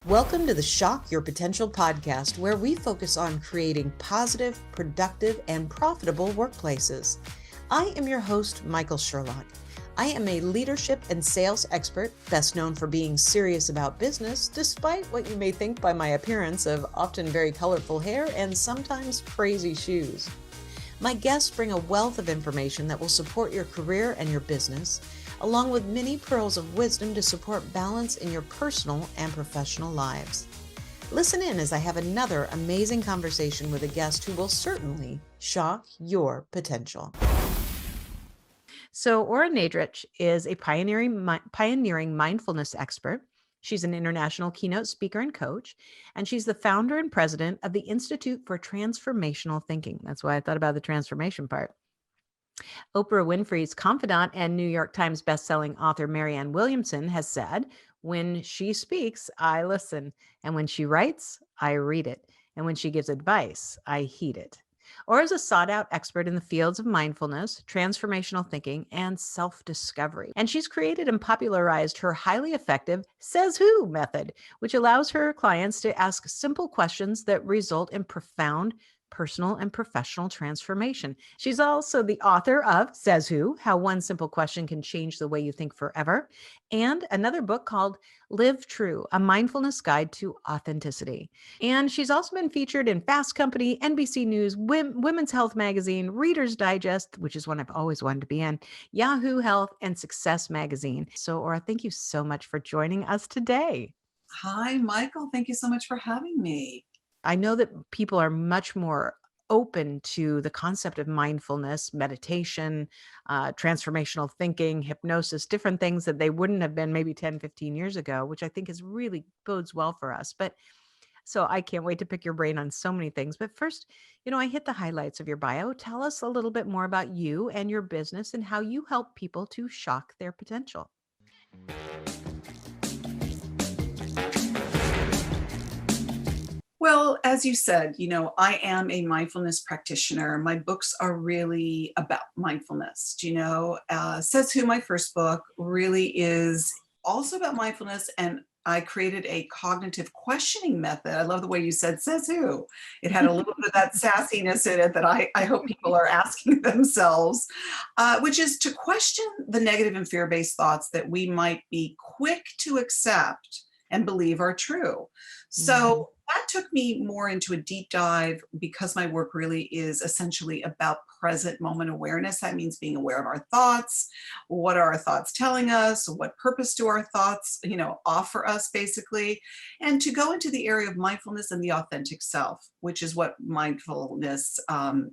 Welcome to the Shock Your Potential podcast, where we focus on creating positive, productive, and profitable workplaces. I am your host, Michael Sherlock. I am a leadership and sales expert, best known for being serious about business, despite what you may think by my appearance of often very colorful hair and sometimes crazy shoes. My guests bring a wealth of information that will support your career and your business, along with many pearls of wisdom to support balance in your personal and professional lives. Listen in as I have another amazing conversation with a guest who will certainly shock your potential. So, Ora Nadrich is a pioneering mindfulness expert. She's an international keynote speaker and coach, and she's the founder and president of the Institute for Transformational Thinking. That's why I thought about the transformation part. Oprah Winfrey's confidant and New York Times bestselling author Marianne Williamson has said, "When she speaks, I listen. And when she writes, I read it. And when she gives advice, I heed it." Or is a sought-out expert in the fields of mindfulness, transformational thinking, and self-discovery. And she's created and popularized her highly effective Says Who method, which allows her clients to ask simple questions that result in profound personal and professional transformation. She's also the author of Says Who, How One Simple Question Can Change the Way You Think Forever, and another book called Live True, a mindfulness guide to authenticity. And she's also been featured in Fast Company, NBC News, Women's Health Magazine, Reader's Digest, which is one I've always wanted to be in, Yahoo Health, and Success Magazine. So, Ora, thank you so much for joining us today. Hi, Michael. Thank you so much for having me. I know that people are much more open to the concept of mindfulness, meditation, transformational thinking, hypnosis, different things that they wouldn't have been maybe 10, 15 years ago, which I think is really bodes well for us. But so I can't wait to pick your brain on so many things. But first, I hit the highlights of your bio. Tell us a little bit more about you and your business and how you help people to shock their potential. Well, as you said, I am a mindfulness practitioner. My books are really about mindfulness. Says Who, my first book, really is also about mindfulness. And I created a cognitive questioning method. I love the way you said Says Who. It had a little bit of that sassiness in it that I hope people are asking themselves, which is to question the negative and fear-based thoughts that we might be quick to accept and believe are true. So that took me more into a deep dive because my work really is essentially about present moment awareness. That means being aware of our thoughts. What are our thoughts telling us? What purpose do our thoughts, offer us basically? And to go into the area of mindfulness and the authentic self, which is what mindfulness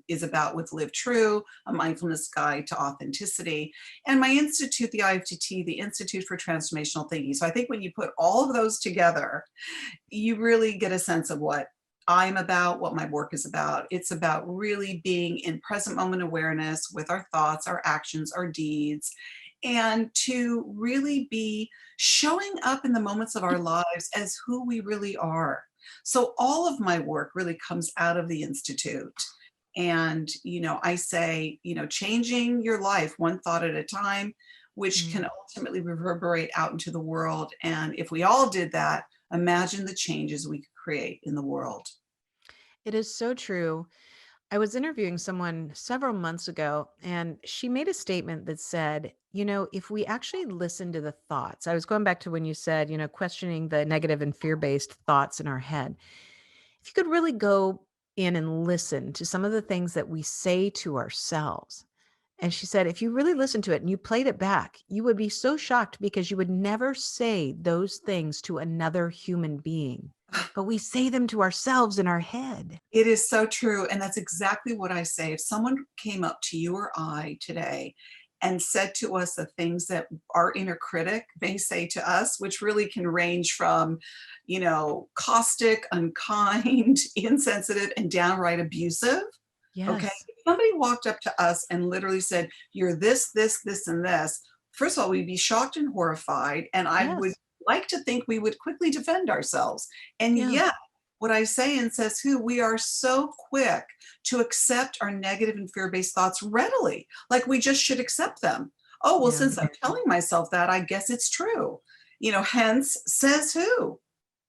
is about with Live True, a mindfulness guide to authenticity. And my institute, the IFTT, the Institute for Transformational Thinking. So I think when you put all of those together, you really get a sense of what I'm about, what my work is about. It's about really being in present moment awareness with our thoughts, our actions, our deeds, and to really be showing up in the moments of our lives as who we really are. So all of my work really comes out of the Institute. And, I say, changing your life one thought at a time, which can ultimately reverberate out into the world. And if we all did that, imagine the changes we could create in the world. It is so true. I was interviewing someone several months ago, and she made a statement that said, if we actually listen to the thoughts, I was going back to when you said, questioning the negative and fear-based thoughts in our head. If you could really go in and listen to some of the things that we say to ourselves. And she said, if you really listened to it and you played it back, you would be so shocked because you would never say those things to another human being. But we say them to ourselves in our head. It is so true. And that's exactly what I say. If someone came up to you or I today and said to us the things that our inner critic may say to us, which really can range from, caustic, unkind, insensitive, and downright abusive. Okay. Yes. If somebody walked up to us and literally said, "You're this, this, this, and this," first of all, we'd be shocked and horrified. And I would Yes. like to think we would quickly defend ourselves. And Yeah. yet, what I say in Says Who, we are so quick to accept our negative and fear-based thoughts readily, like we just should accept them. Oh, well, Yeah. since I'm telling myself that, I guess it's true. Hence Says Who.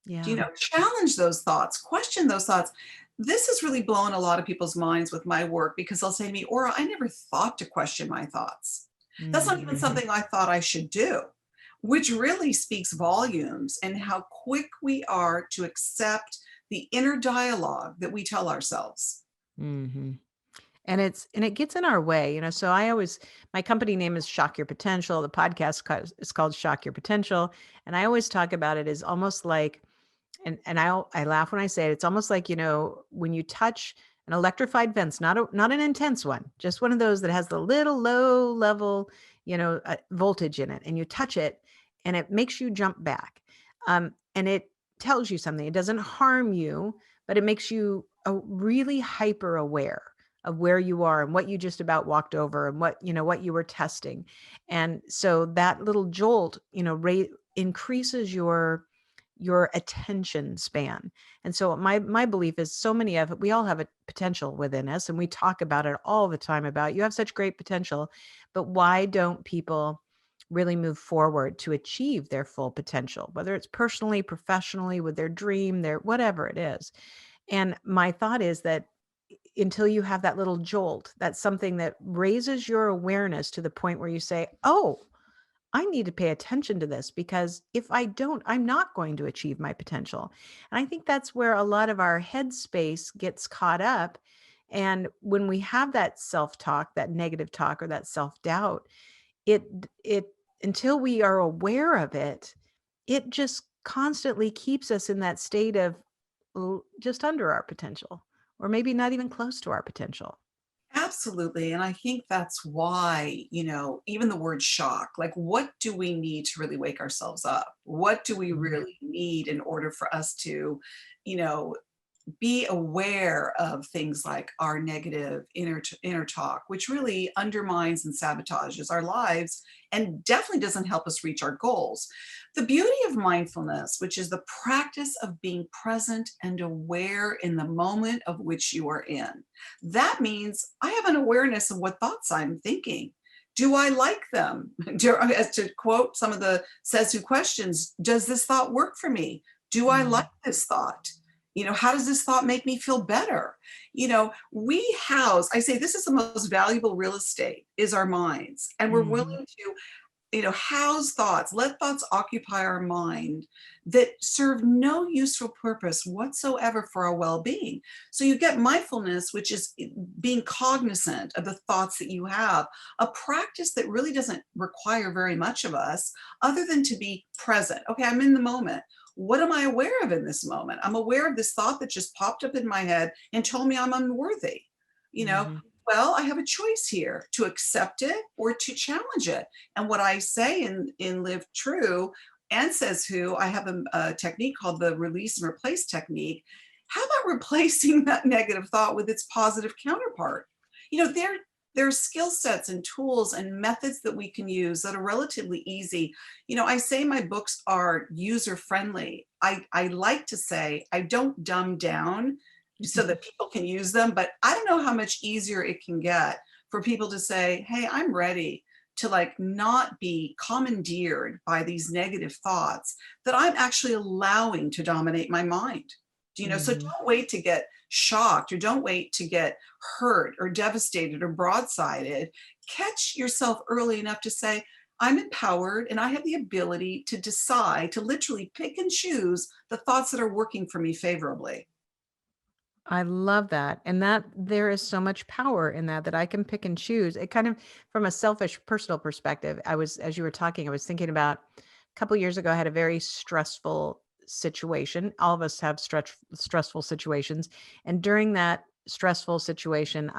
Yeah. Challenge those thoughts, question those thoughts. This has really blown a lot of people's minds with my work because they'll say to me, Ora, I never thought to question my thoughts. That's not even Mm-hmm. something I thought I should do, which really speaks volumes and how quick we are to accept the inner dialogue that we tell ourselves. Mm-hmm. And it gets in our way, so I always, my company name is Shock Your Potential. The podcast is called Shock Your Potential, and I always talk about it as almost like, and I laugh when I say it. It's almost like, when you touch an electrified fence, not an intense one, just one of those that has the little low level, voltage in it, and you touch it, and it makes you jump back, and it tells you something. It doesn't harm you, but it makes you really hyper aware of where you are and what you just about walked over and what you were testing. And so that little jolt, increases your attention span. And so my belief is, so many of it, we all have a potential within us, and we talk about it all the time about, you have such great potential, but why don't people really move forward to achieve their full potential, whether it's personally, professionally, with their dream, their whatever it is. And my thought is that until you have that little jolt, that's something that raises your awareness to the point where you say, oh, I need to pay attention to this, because if I don't, I'm not going to achieve my potential. And I think that's where a lot of our headspace gets caught up. And when we have that self-talk, that negative talk, or that self-doubt, it it until we are aware of it, it just constantly keeps us in that state of just under our potential, or maybe not even close to our potential. Absolutely. And I think that's why, even the word shock, like what do we need to really wake ourselves up? What do we Mhm. really need in order for us to, you know, be aware of things like our negative inner talk, which really undermines and sabotages our lives and definitely doesn't help us reach our goals. The beauty of mindfulness, which is the practice of being present and aware in the moment of which you are in, that means I have an awareness of what thoughts I'm thinking. Do I like them? As to quote some of the Says Who questions, does this thought work for me? Do I like Mhm. this thought? How does this thought make me feel better? I say this is the most valuable real estate is our minds. And we're willing Mhm. to, house thoughts, let thoughts occupy our mind that serve no useful purpose whatsoever for our well-being. So you get mindfulness, which is being cognizant of the thoughts that you have, a practice that really doesn't require very much of us other than to be present. Okay, I'm in the moment. What am I aware of in this moment? I'm aware of this thought that just popped up in my head and told me I'm unworthy. You know, Mhm. well, I have a choice here to accept it or to challenge it. And what I say in Live True and Says Who, I have a technique called the release and replace technique. How about replacing that negative thought with its positive counterpart? There are skill sets and tools and methods that we can use that are relatively easy. I say my books are user friendly. I like to say I don't dumb down so that people can use them, but I don't know how much easier it can get for people to say, hey, I'm ready to like not be commandeered by these negative thoughts that I'm actually allowing to dominate my mind. So Mhm. don't wait to get shocked or don't wait to get hurt or devastated or broadsided. Catch yourself early enough to say, I'm empowered and I have the ability to decide to literally pick and choose the thoughts that are working for me favorably. I love that. And that there is so much power in that I can pick and choose. It kind of, from a selfish personal perspective, as you were talking, I was thinking about a couple years ago, I had a very stressful situation. All of us have stressful situations. And during that stressful situation,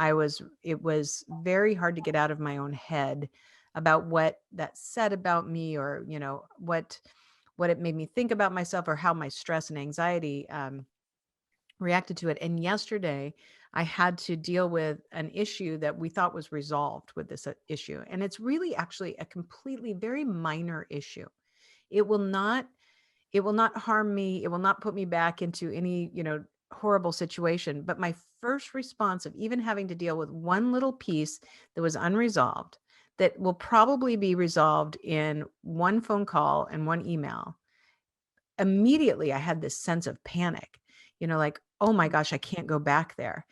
it was very hard to get out of my own head about what that said about me, or, what it made me think about myself, or how my stress and anxiety, reacted to it. And yesterday, I had to deal with an issue that we thought was resolved with this issue. And it's really actually a completely very minor issue. It will not it will not harm me. It will not put me back into any, horrible situation. But my first response of even having to deal with one little piece that was unresolved, that will probably be resolved in one phone call and one email, immediately I had this sense of panic, like, oh my gosh, I can't go back there.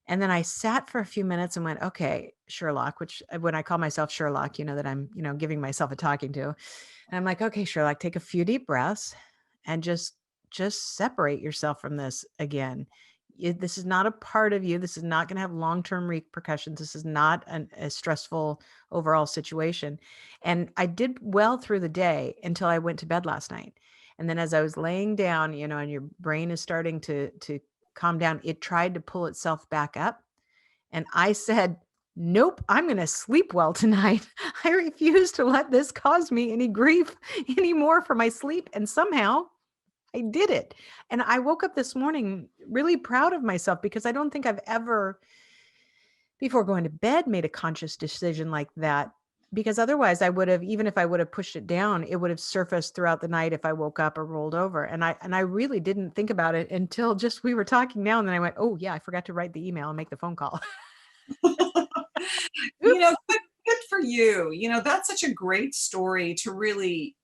And then I sat for a few minutes and went, okay, Sherlock, which when I call myself Sherlock, that I'm, giving myself a talking to. And I'm like, okay, Sherlock, take a few deep breaths and just separate yourself from this again. This is not a part of you. This is not going to have long-term repercussions. This is not a stressful overall situation. And I did well through the day until I went to bed last night. And then as I was laying down, and your brain is starting to calm down, it tried to pull itself back up. And I said, nope, I'm going to sleep well tonight. I refuse to let this cause me any grief anymore for my sleep. And somehow I did it. And I woke up this morning really proud of myself because I don't think I've ever, before going to bed, made a conscious decision like that. Because otherwise I would have, even if I would have pushed it down, it would have surfaced throughout the night if I woke up or rolled over. And I really didn't think about it until just we were talking now. And then I went, oh yeah, I forgot to write the email and make the phone call. Oops. Good for you. That's such a great story to really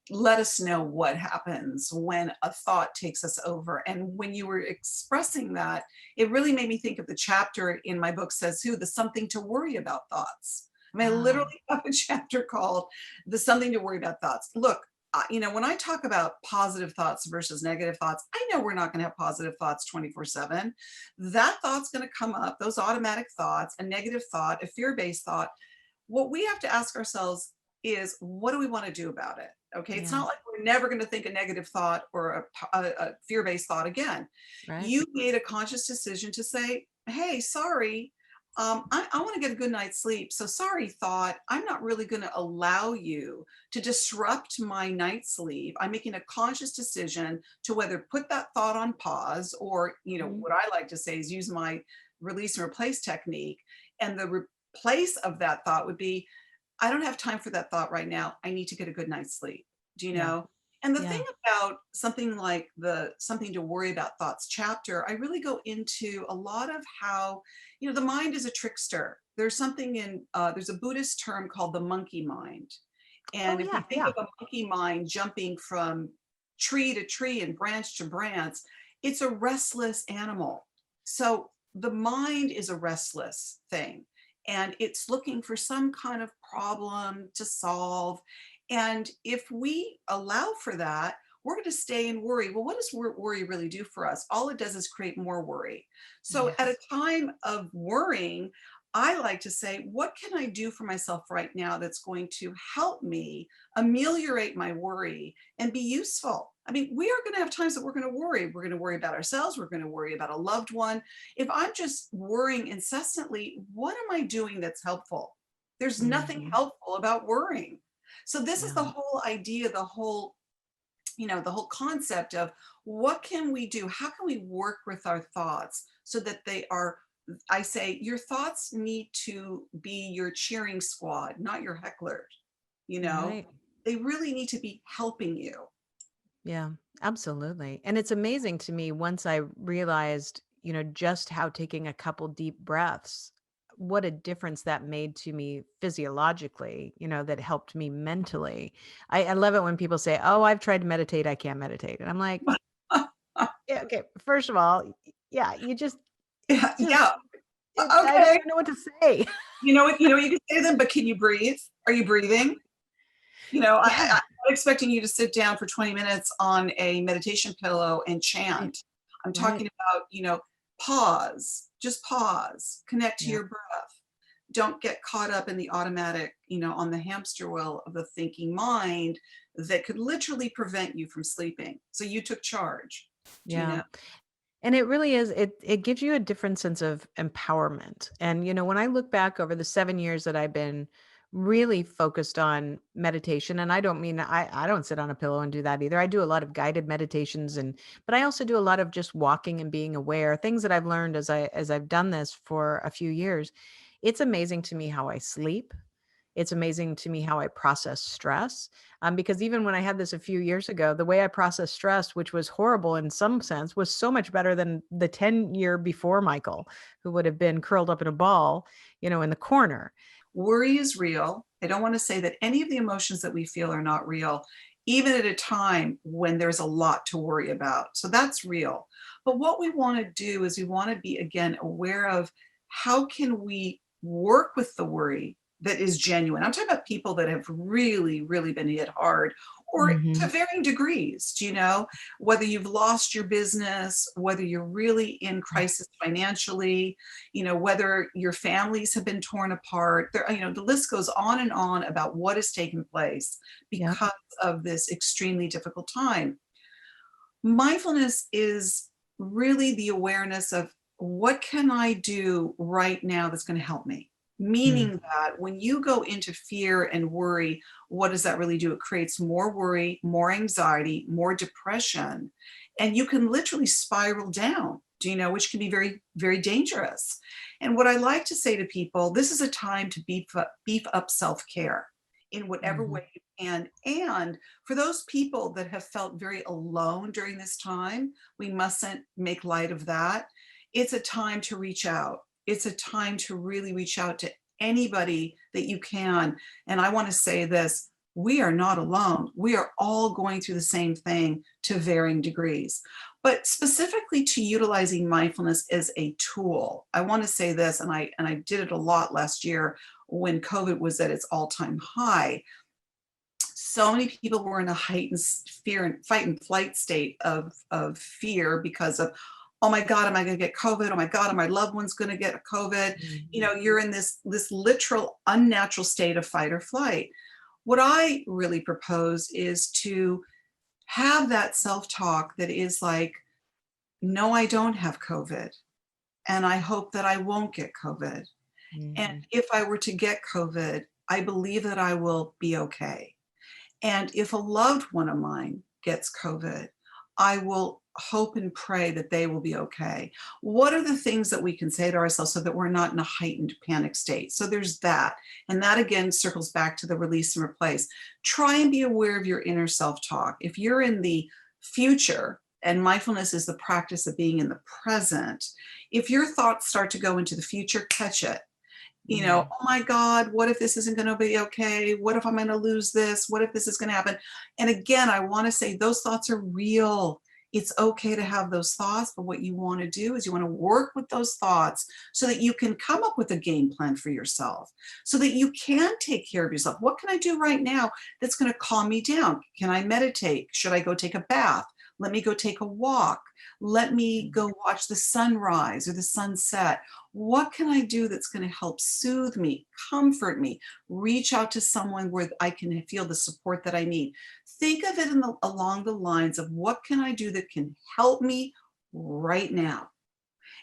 let us know what happens when a thought takes us over. And when you were expressing that, it really made me think of the chapter in my book, Says Who, the something to worry about thoughts. I mean, I Ah, literally have a chapter called The Something to Worry About Thoughts. Look, when I talk about positive thoughts versus negative thoughts, I know we're not going to have positive thoughts 24/7. That thought's going to come up, those automatic thoughts, a negative thought, a fear-based thought. What we have to ask ourselves is, what do we want to do about it? Okay, it's yeah, not like we're never going to think a negative thought or a fear-based thought again. right. You made a conscious decision to say, hey, sorry, I want to get a good night's sleep. So sorry, thought, I'm not really going to allow you to disrupt my night's sleep. I'm making a conscious decision to whether put that thought on pause or, Mhm. what I like to say is use my release and replace technique. And the place of that thought would be, I don't have time for that thought right now. I need to get a good night's sleep. Do you Yeah, know? And the thing yeah. about something like the something to worry about thoughts chapter, I really go into a lot of how, the mind is a trickster. There's something there's a Buddhist term called the monkey mind. Oh And if we yeah, think yeah. of a monkey mind jumping from tree to tree and branch to branch, it's a restless animal. So the mind is a restless thing and it's looking for some kind of problem to solve. And if we allow for that, we're going to stay and worry. Well, what does worry really do for us? All it does is create more worry. So at a Yes. time of worrying, I like to say, what can I do for myself right now that's going to help me ameliorate my worry and be useful? I mean, we are going to have times that we're going to worry. We're going to worry about ourselves. We're going to worry about a loved one. If I'm just worrying incessantly, what am I doing that's helpful? There's nothing Mhm. helpful about worrying. So this is the Yeah. whole idea, the whole concept of what can we do? How can we work with our thoughts so that they are, I say, your thoughts need to be your cheering squad, not your hecklers, you know? Right. They really need to be helping you. Yeah, absolutely. And it's amazing to me once I realized, just how taking a couple deep breaths, what a difference that made to me physiologically, that helped me mentally. I love it when people say, oh, I've tried to meditate. I can't meditate. And I'm like, yeah, okay. First of all, yeah, Yeah, just, yeah. I don't Okay. even know what to say. You know what you can say to them, but can you breathe? Are you breathing? Yeah. I'm not expecting you to sit down for 20 minutes on a meditation pillow and Right. chant. I'm Right. talking about, pause, just pause, connect to Yeah. your breath. Don't get caught up in the automatic, on the hamster wheel of the thinking mind that could literally prevent you from sleeping. So you took charge, do you Yeah. know? And it really is, it gives you a different sense of empowerment. And when I look back over the 7 years that I've been really focused on meditation, and I don't mean I don't sit on a pillow and do that either. I do a lot of guided meditations, but I also do a lot of just walking and being aware, things that I've learned as I've done this for a few years. It's amazing to me how I sleep. It's amazing to me how I process stress. Because even when I had this a few years ago, the way I processed stress, which was horrible in some sense, was so much better than the 10-year before Michael, who would have been curled up in a ball, in the corner. Worry is real. I don't want to say that any of the emotions that we feel are not real. even at a time when there's a lot to worry about. So that's real. But what we want to do is we want to be, again, aware of how can we work with the worry that is genuine. I'm talking about people that have really, really been hit hard, or to Mhm. varying degrees, whether you've lost your business, whether you're really in crisis financially, whether your families have been torn apart. The list goes on and on about what has taken place Yep. because of this extremely difficult time. Mindfulness is really the awareness of what can I do right now that's going to help me? Mm. Meaning that when you go into fear and worry, what does that really do? It creates more worry, more anxiety, more depression, and you can literally spiral down, which can be very, very dangerous. And what I like to say to people, this is a time to beef up self care in whatever Mhm. way you can. And for those people that have felt very alone during this time, we mustn't make light of that. It's a time to reach out. It's a time to really reach out to anybody that you can. And I want to say this, we are not alone. We are all going through the same thing to varying degrees. But specifically to utilizing mindfulness as a tool, I want to say this, and I did it a lot last year when COVID was at its all-time high. So many people were in a heightened fear and fight and flight state of fear because of, oh my God, am I going to get COVID? Oh my God, are my loved ones going to get COVID? Mhm. You're in this literal unnatural state of fight or flight. What I really propose is to have that self-talk that is like, no, I don't have COVID, and I hope that I won't get COVID. And Mhm. if I were to get COVID, I believe that I will be okay. And if a loved one of mine gets COVID, I will hope and pray that they will be okay. What are the things that we can say to ourselves so that we're not in a heightened panic state? So there's that. And that again circles back to the release and replace. Try and be aware of your inner self talk. If you're in the future, and mindfulness is the practice of being in the present, if your thoughts start to go into the future, catch it. Mm. Oh my God, what if this isn't going to be okay? What if I'm going to lose this? What if this is going to happen? And again, I want to say those thoughts are real. It's okay to have those thoughts, but what you want to do is you want to work with those thoughts so that you can come up with a game plan for yourself, so that you can take care of yourself. What can I do right now that's going to calm me down? Can I meditate? Should I go take a bath? Let me go take a walk. Let me Mm. go watch the sunrise or the sunset. What can I do that's going to help soothe me, comfort me, reach out to someone where I can feel the support that I need? Think of it along the lines of what can I do that can help me right now?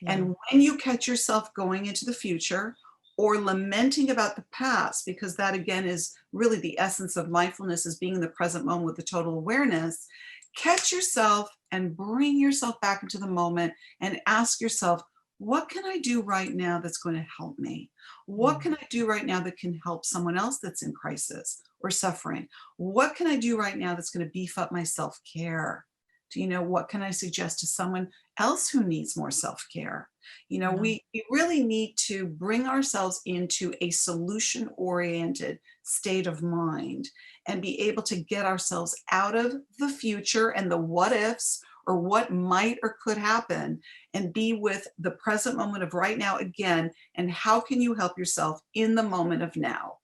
Yeah. And when you catch yourself going into the future or lamenting about the past, because that again is really the essence of mindfulness, is being in the present moment with the total awareness, catch yourself and bring yourself back into the moment and ask yourself, what can I do right now that's going to help me? What Mm. can I do right now that can help someone else that's in crisis or suffering? What can I do right now that's going to beef up my self care? Do you know what can I suggest to someone else who needs more self care? Yeah. We really need to bring ourselves into a solution oriented state of mind and be able to get ourselves out of the future and the what ifs or what might or could happen and be with the present moment of right now again. And how can you help yourself in the moment of now?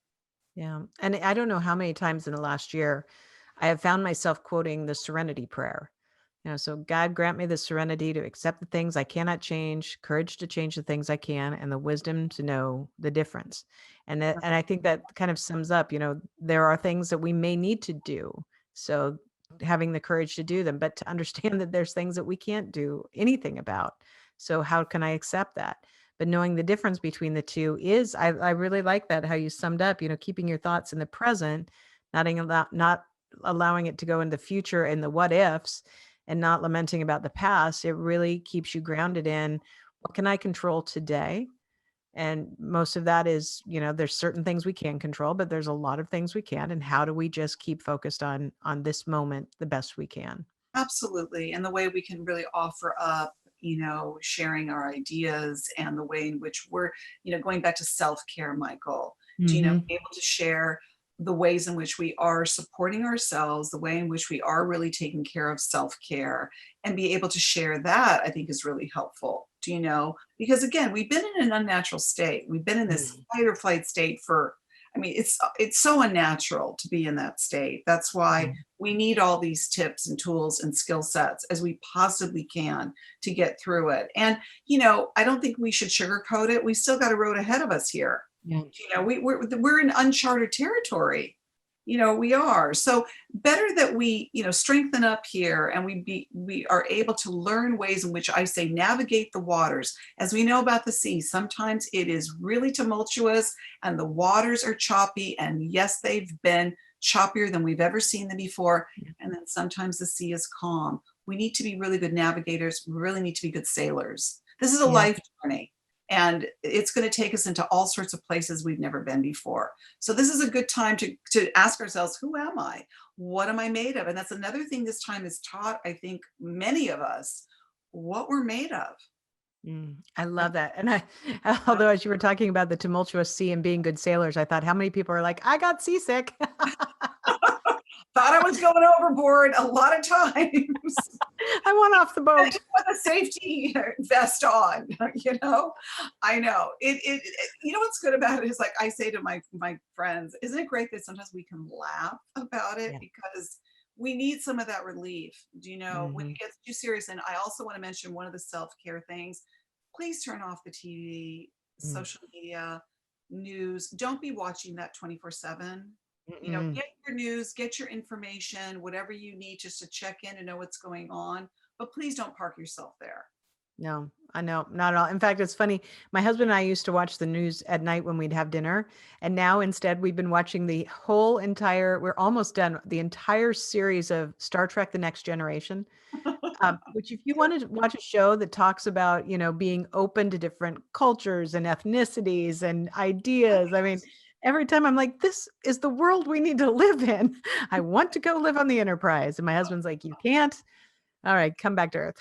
Yeah. And I don't know how many times in the last year I have found myself quoting the serenity prayer. So God grant me the serenity to accept the things I cannot change, courage to change the things I can, and the wisdom to know the difference. And I think that kind of sums up, there are things that we may need to do. So having the courage to do them, but to understand that there's things that we can't do anything about. So how can I accept that? But knowing the difference between the two is, I really like that how you summed up, keeping your thoughts in the present, not allowing it to go in the future and the what ifs, and not lamenting about the past. It really keeps you grounded in what can I control today? And most of that is, there's certain things we can control, but there's a lot of things we can't. And how do we just keep focused on this moment the best we can? Absolutely. And the way we can really offer up, sharing our ideas and the way in which we're, going back to self care, Michael, Mhm. be able to share. the ways in which we are supporting ourselves, the way in which we are really taking care of self-care, and be able to share that, I think is really helpful. Do you know? Because again, we've been in an unnatural state. We've been in this Mm, fight or flight state for, I mean, it's so unnatural to be in that state. That's why yeah. we need all these tips and tools and skill sets as we possibly can to get through it. And, I don't think we should sugarcoat it. We still got a road ahead of us here. Yeah. We're in uncharted territory. We are. So better that we, strengthen up here, and we are able to learn ways in which, I say, navigate the waters. As we know about the sea, sometimes it is really tumultuous and the waters are choppy. And yes, they've been choppier than we've ever seen them before. Yeah. And then sometimes the sea is calm. We need to be really good navigators. We really need to be good sailors. This is a Yeah. life journey. And it's going to take us into all sorts of places we've never been before. So this is a good time to ask ourselves, who am I? What am I made of? And that's another thing this time has taught, I think, many of us what we're made of. I love that. And although as you were talking about the tumultuous sea and being good sailors, I thought how many people are like, I got seasick. Thought I was going overboard a lot of times. I want off the boat. Put a safety vest on, I know what's good about it is, like, I say to my friends, isn't it great that sometimes we can laugh about it, Yeah. because we need some of that relief, when Hmm. it gets too serious. And I also want to mention one of the self-care things: please turn off the TV, Mm. social media, news. Don't be watching that 24/7. Mm-mm. Get your news, get your information, whatever you need, just to check in and know what's going on. But please don't park yourself there. No, I know, not at all. In fact, it's funny. My husband and I used to watch the news at night when we'd have dinner. And now instead, we've been watching we're almost done, the entire series of Star Trek: The Next Generation. Which, if you want to watch a show that talks about, being open to different cultures and ethnicities and ideas, I mean, every time I'm like, this is the world we need to live in. I want to go live on the Enterprise. And my husband's like, you can't. All right, come back to Earth.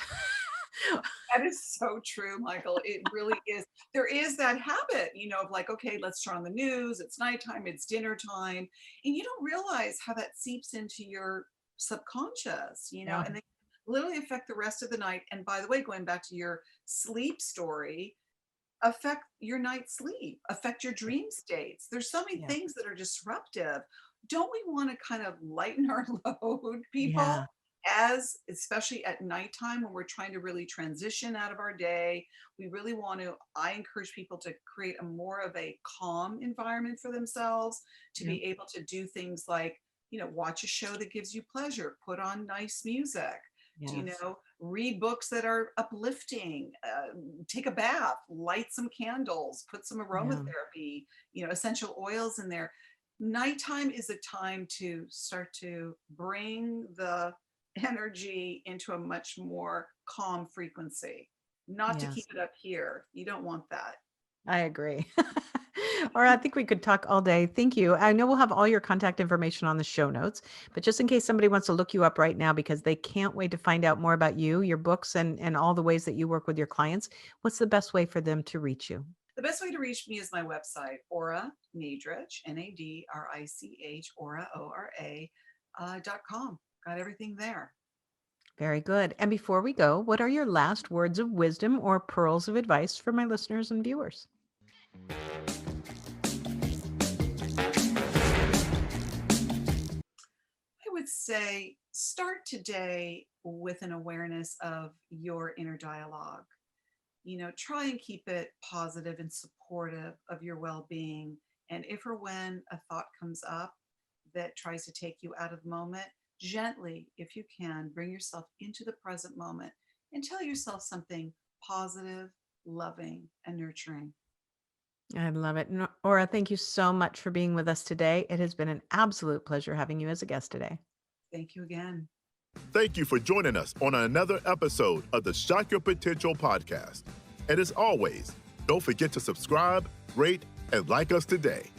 That is so true, Michael. It really is. There is that habit, of like, okay, let's turn on the news. It's nighttime, it's dinner time. And you don't realize how that seeps into your subconscious, Yeah, and they literally affect the rest of the night. And by the way, going back to your sleep story, affect your night's sleep, affect your dream states. There's so many yeah, things that are disruptive. Don't we want to kind of lighten our load, people? yeah, As especially at nighttime, when we're trying to really transition out of our day, we really want to, I encourage people to create a more of a calm environment for themselves, to yeah, be able to do things like, watch a show that gives you pleasure, put on nice music, yes, read books that are uplifting, take a bath, light some candles, put some yeah, aromatherapy, essential oils in there. Nighttime is a time to start to bring the energy into a much more calm frequency, not to keep yes. it up here. You don't want that. I agree. Or I think we could talk all day. Thank you. I know we'll have all your contact information on the show notes, but just in case somebody wants to look you up right now because they can't wait to find out more about you, your books, and all the ways that you work with your clients, what's the best way for them to reach you? The best way to reach me is my website, Ora Nadrich, Nadrich, Ora.com. Got everything there. Very good. And before we go, what are your last words of wisdom or pearls of advice for my listeners and viewers? I would say start today with an awareness of your inner dialogue. Try and keep it positive and supportive of your well being. And if or when a thought comes up that tries to take you out of the moment, gently, if you can, bring yourself into the present moment and tell yourself something positive, loving, and nurturing. I love it. Aura, thank you so much for being with us today. It has been an absolute pleasure having you as a guest today. Thank you again. Thank you for joining us on another episode of the Shock Your Potential podcast. And as always, don't forget to subscribe, rate, and like us today.